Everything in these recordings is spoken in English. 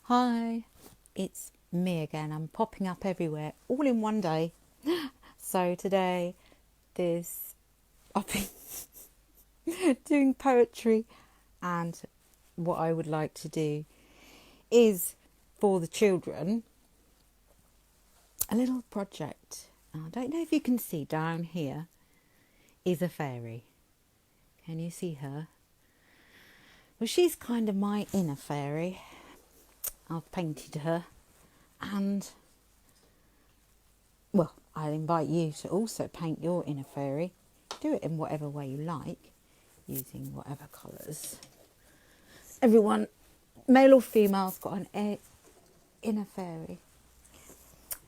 Hi, it's me again. I'm popping up everywhere all in one day. So today, this I've been doing poetry, and what I would like to do is for the children a little project. I don't know if you can see down here is a fairy. Can you see her? Well, she's kind of my inner fairy. I've painted her, and well, I invite you to also paint your inner fairy. Do it in whatever way you like, using whatever colours. Everyone, male or female, has got an inner fairy.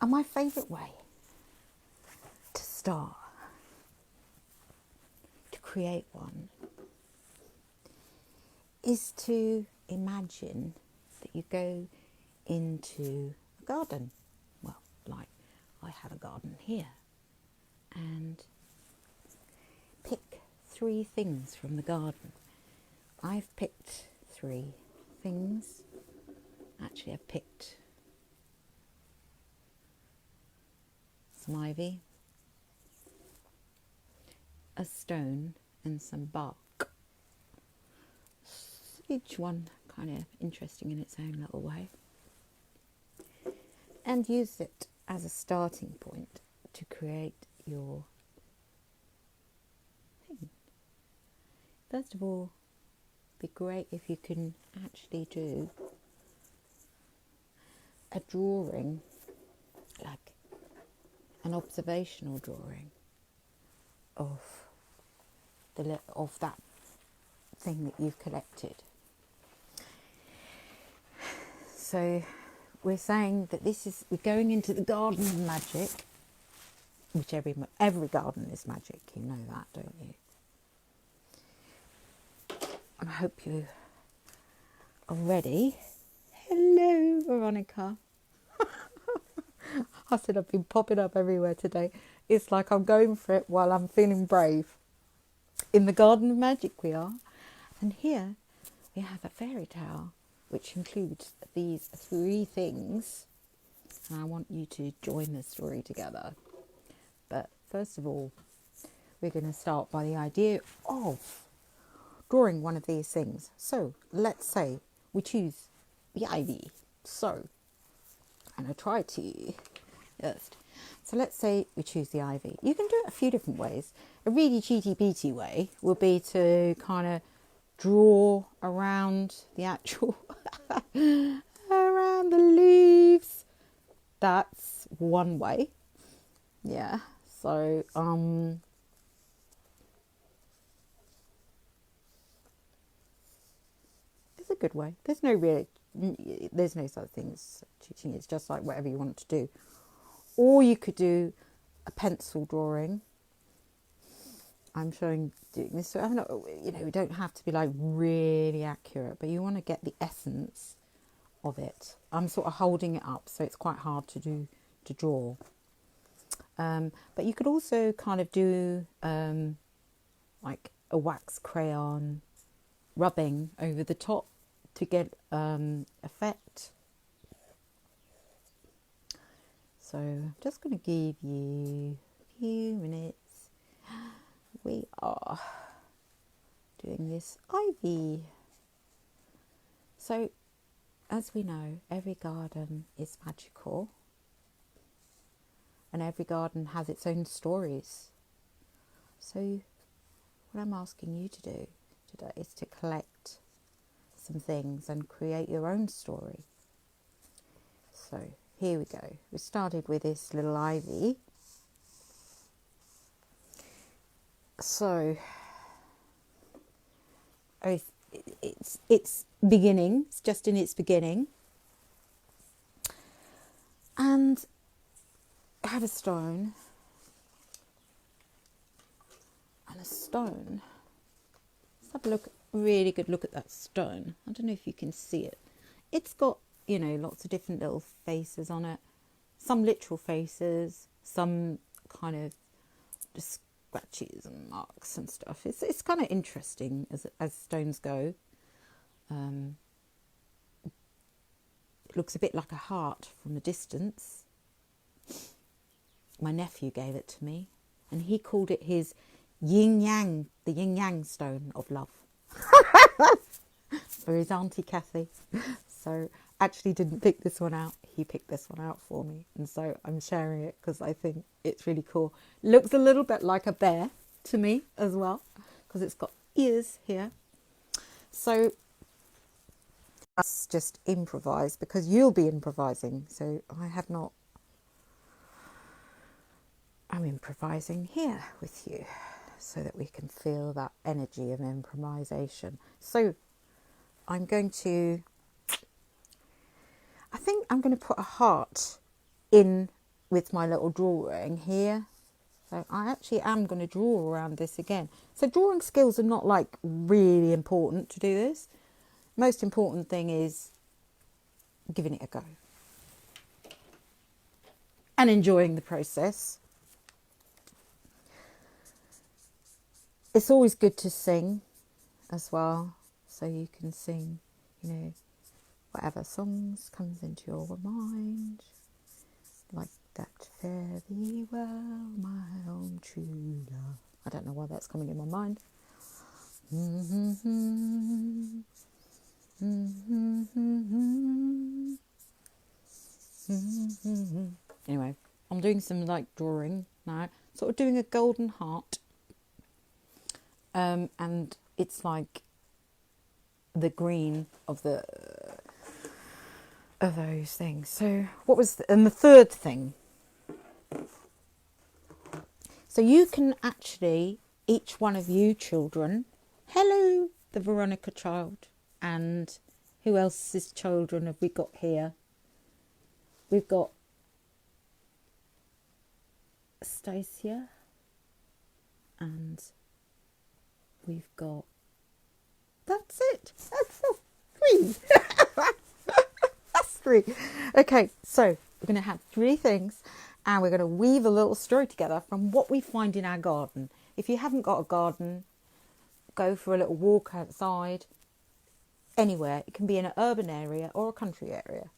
And my favourite way to start, to create one, is to imagine that you go into a garden. Well, like I have a garden here. And pick 3 things from the garden. I've picked 3 things. Actually, I've picked some ivy, a stone, and some bark. Each one kind of interesting in its own little way. And use it as a starting point to create your thing. First of all, it'd be great if you can actually do a drawing, like an observational drawing of that thing that you've collected. So we're saying that we're going into the garden of magic, which every garden is magic. You know that, don't you? And I hope you are ready. Hello, Veronica. I said I've been popping up everywhere today. It's like I'm going for it while I'm feeling brave. In the garden of magic we are. And here we have a fairy tale, which includes these 3 things. And I want you to join the story together. But first of all, we're going to start by the idea of drawing one of these things. So let's say we choose the ivy. So I'm going to try to first. So let's say we choose the ivy. You can do it a few different ways. A really cheaty-peaty way would be to kind of draw around the actual around the leaves. That's one way. Yeah. So it's a good way. There's no such thing as cheating. It's just like whatever you want to do. Or you could do a pencil drawing. I'm doing this. So we don't have to be like really accurate, but you want to get the essence of it. I'm sort of holding it up, so it's quite hard to draw. But you could also kind of do like a wax crayon rubbing over the top to get effect. So I'm just going to give you a few minutes. We are doing this ivy. So, as we know, every garden is magical. And every garden has its own stories. So, what I'm asking you to do today is to collect some things and create your own story. So, here we go. We started with this little ivy. So, it's beginning. It's just in its beginning. And I have a stone. And a stone. Let's have a really good look at that stone. I don't know if you can see it. It's got, lots of different little faces on it. Some literal faces, some kind of just scratches and marks and stuff. It's kind of interesting as stones go. looks a bit like a heart from a distance. My nephew gave it to me, and he called it his yin yang, the yin yang stone of love, for his auntie Kathy. So actually didn't pick this one out. He picked this one out for me, and so I'm sharing it because I think it's really cool. Looks a little bit like a bear to me as well, because it's got ears here. So let's just improvise, because you'll be improvising. So I'm improvising here with you so that we can feel that energy of improvisation. So I think I'm going to put a heart in with my little drawing here. So I actually am going to draw around this again. So drawing skills are not like really important to do this. Most important thing is giving it a go and enjoying the process. It's always good to sing as well. So you can sing, whatever songs comes into your mind. Like that, fare thee well, my own true love. I don't know why that's coming in my mind. Anyway, I'm doing some drawing now, sort of doing a golden heart. And it's like the green of those things. So and the third thing. So you can actually, each one of you children, hello, the Veronica child, and who else's children have we got here? We've got Stacia, and we've got, that's it. That's three. That's three. Okay, so we're going to have three things, and we're going to weave a little story together from what we find in our garden. If you haven't got a garden, go for a little walk outside, anywhere. It can be in an urban area or a country area.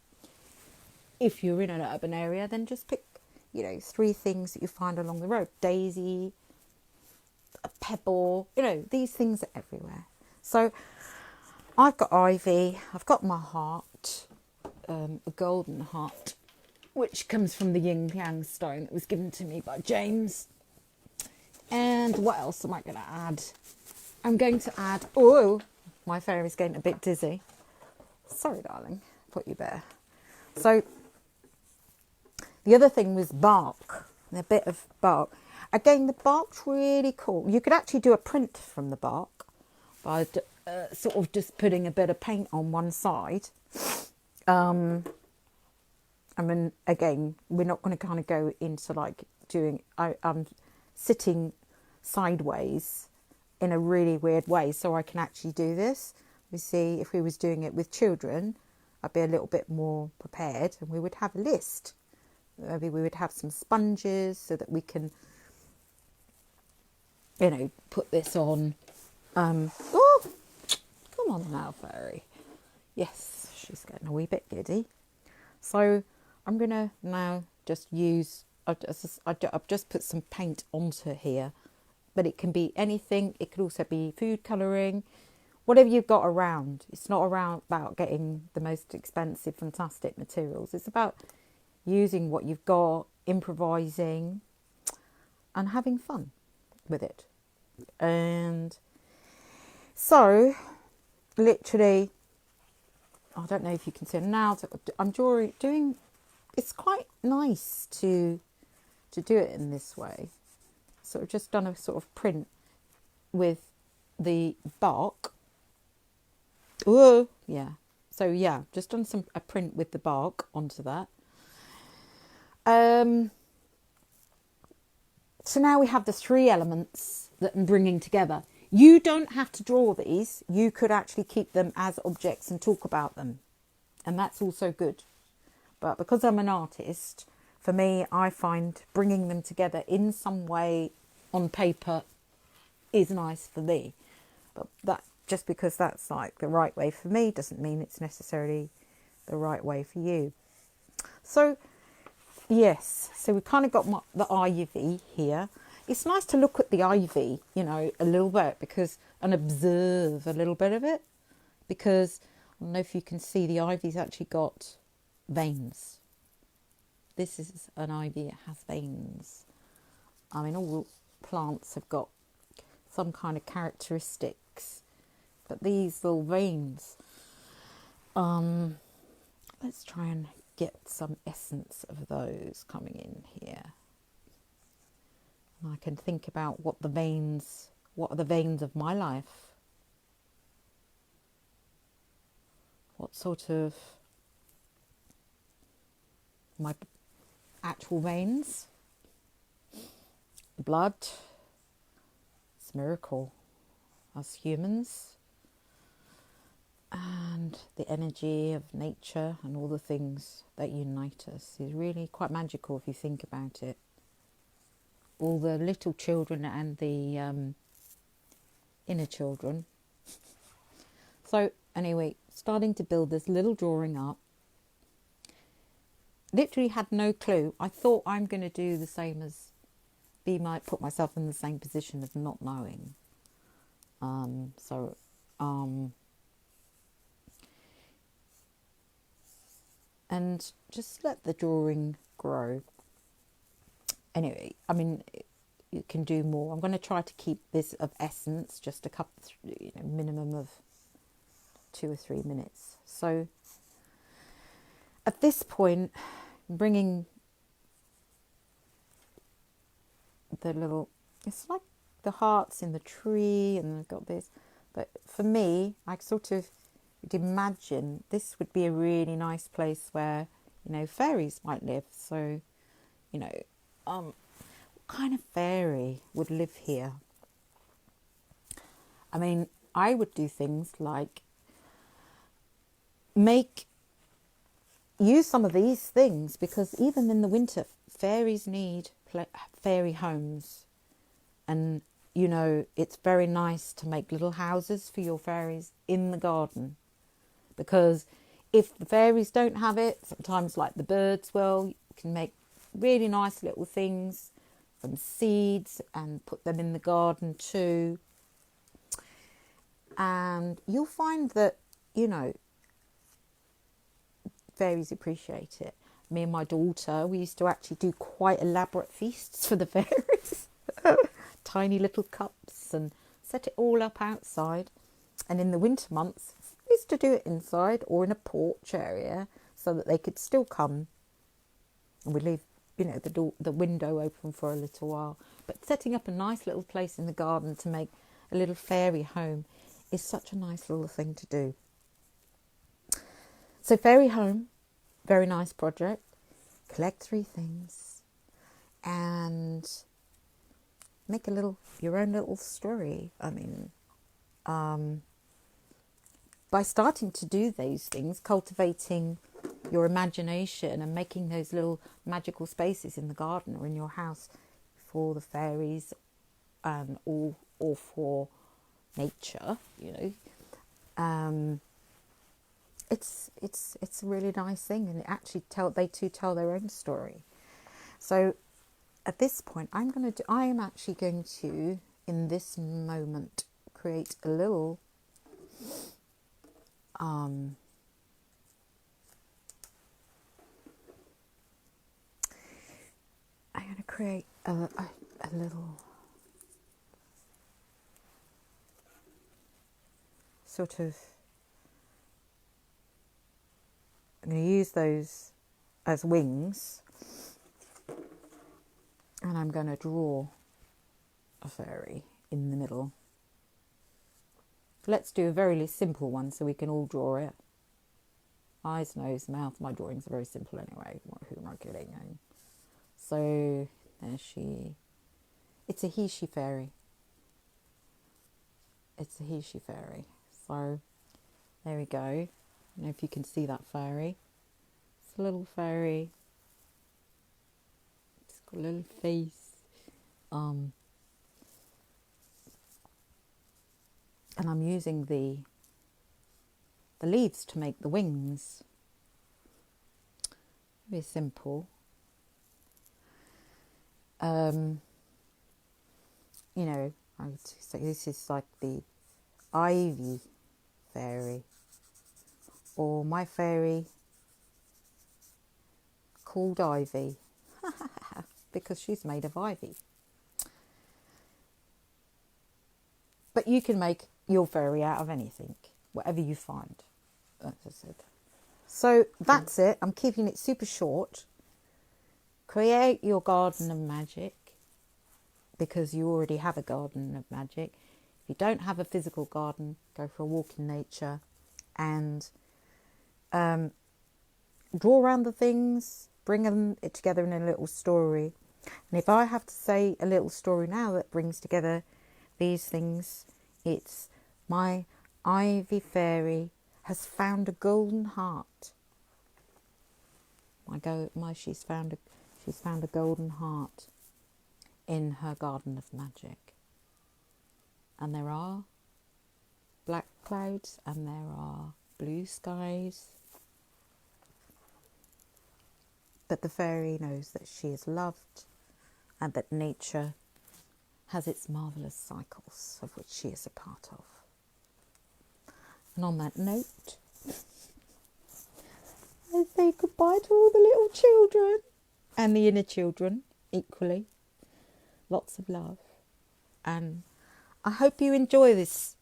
If you're in an urban area, then just pick, three things that you find along the road. Daisy, a pebble, these things are everywhere. So I've got ivy, I've got my heart, a golden heart, which comes from the yin yang stone that was given to me by James. And what else am I going to add? I'm going to add, my fairy's getting a bit dizzy. Sorry, darling, put you there. So the other thing was bark, a bit of bark. Again, the bark's really cool. You could actually do a print from the bark by sort of just putting a bit of paint on one side. Again, we're not going to kind of go into doing, I'm sitting sideways in a really weird way so I can actually do this. We see, if we was doing it with children, I'd be a little bit more prepared, and we would have a list. Maybe we would have some sponges so that we can, put this on. Come on now, fairy. Yes, she's getting a wee bit giddy. So I'm going to now just use, I've just put some paint onto here, but it can be anything. It could also be food colouring, whatever you've got around. It's not about getting the most expensive, fantastic materials. It's about using what you've got, improvising, and having fun with it. And so, literally, I don't know if you can see now. I'm doing. It's quite nice to do it in this way. So I've just done a sort of print with the bark. Oh, yeah. So yeah, just done a print with the bark onto that. So now we have the three elements that I'm bringing together. You don't have to draw these. You could actually keep them as objects and talk about them. And that's also good. But because I'm an artist, for me, I find bringing them together in some way on paper is nice for me. But that just because that's the right way for me doesn't mean it's necessarily the right way for you. So yes, so we kind of got the ivy here. It's nice to look at the ivy, you know, a little bit and observe a little bit of it, because I don't know if you can see, the ivy's actually got veins. This is an ivy, it has veins. I mean, all plants have got some kind of characteristics, but these little veins, let's try and get some essence of those coming in here. And I can think about what are the veins of my life? What sort of my actual veins? The blood. It's a miracle, us humans. And the energy of nature and all the things that unite us is really quite magical if you think about it. All the little children and the inner children. So anyway, starting to build this little drawing up. Literally had no clue. I thought I'm going to do the same as put myself in the same position of not knowing. And just let the drawing grow. Anyway, I mean, you can do more. I'm going to try to keep this of essence, just a couple, minimum of 2 or 3 minutes. So at this point, bringing the little, it's like the hearts in the tree, and I've got this. But for me, I sort of would imagine this would be a really nice place where, fairies might live. So, what kind of fairy would live here? I mean, I would do things like use some of these things, because even in the winter, fairies need fairy homes. And, it's very nice to make little houses for your fairies in the garden. Because if the fairies don't have it, sometimes like the birds will, you can make really nice little things from seeds and put them in the garden too. And you'll find that, fairies appreciate it. Me and my daughter, we used to actually do quite elaborate feasts for the fairies. Tiny little cups, and set it all up outside. And in the winter months, we used to do it inside or in a porch area so that they could still come. And we'd leave, the window open for a little while. But setting up a nice little place in the garden to make a little fairy home is such a nice little thing to do. So fairy home, very nice project. Collect 3 things and make your own little story. I mean, by starting to do those things, cultivating your imagination and making those little magical spaces in the garden or in your house for the fairies and or for nature, it's a really nice thing, and actually they too tell their own story. So at this point, I am actually going to, in this moment, create a little I'm going to create a little sort of, I'm going to use those as wings, and I'm going to draw a fairy in the middle. Let's do a very simple one so we can all draw it. Eyes, nose, mouth. My drawings are very simple anyway. Who am I kidding? So there it's a he-she fairy. It's a he-she fairy. So there we go. I don't know if you can see that fairy. It's a little fairy. It's got a little face. And I'm using the leaves to make the wings. very simple. You know, I would say this is like the ivy fairy, or my fairy called Ivy because she's made of ivy. But you can make your fairy out of anything, whatever you find, as I said. So that's it. I'm keeping it super short. Create your garden of magic, because you already have a garden of magic. If you don't have a physical garden, go for a walk in nature and draw around the things, bring them together in a little story. And if I have to say a little story now that brings together these things, it's my ivy fairy has found a golden heart. She's found a golden heart in her garden of magic. And there are black clouds and there are blue skies. But the fairy knows that she is loved and that nature has its marvellous cycles of which she is a part of. And on that note, I say goodbye to all the little children and the inner children equally. Lots of love. And I hope you enjoy this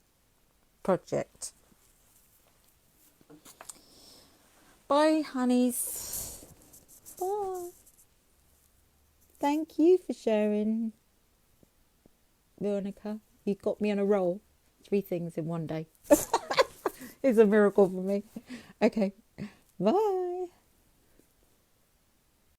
project. Bye, honeys. Bye. Thank you for sharing, Veronica. You got me on a roll. 3 things in one day. It's a miracle for me. Okay. Bye.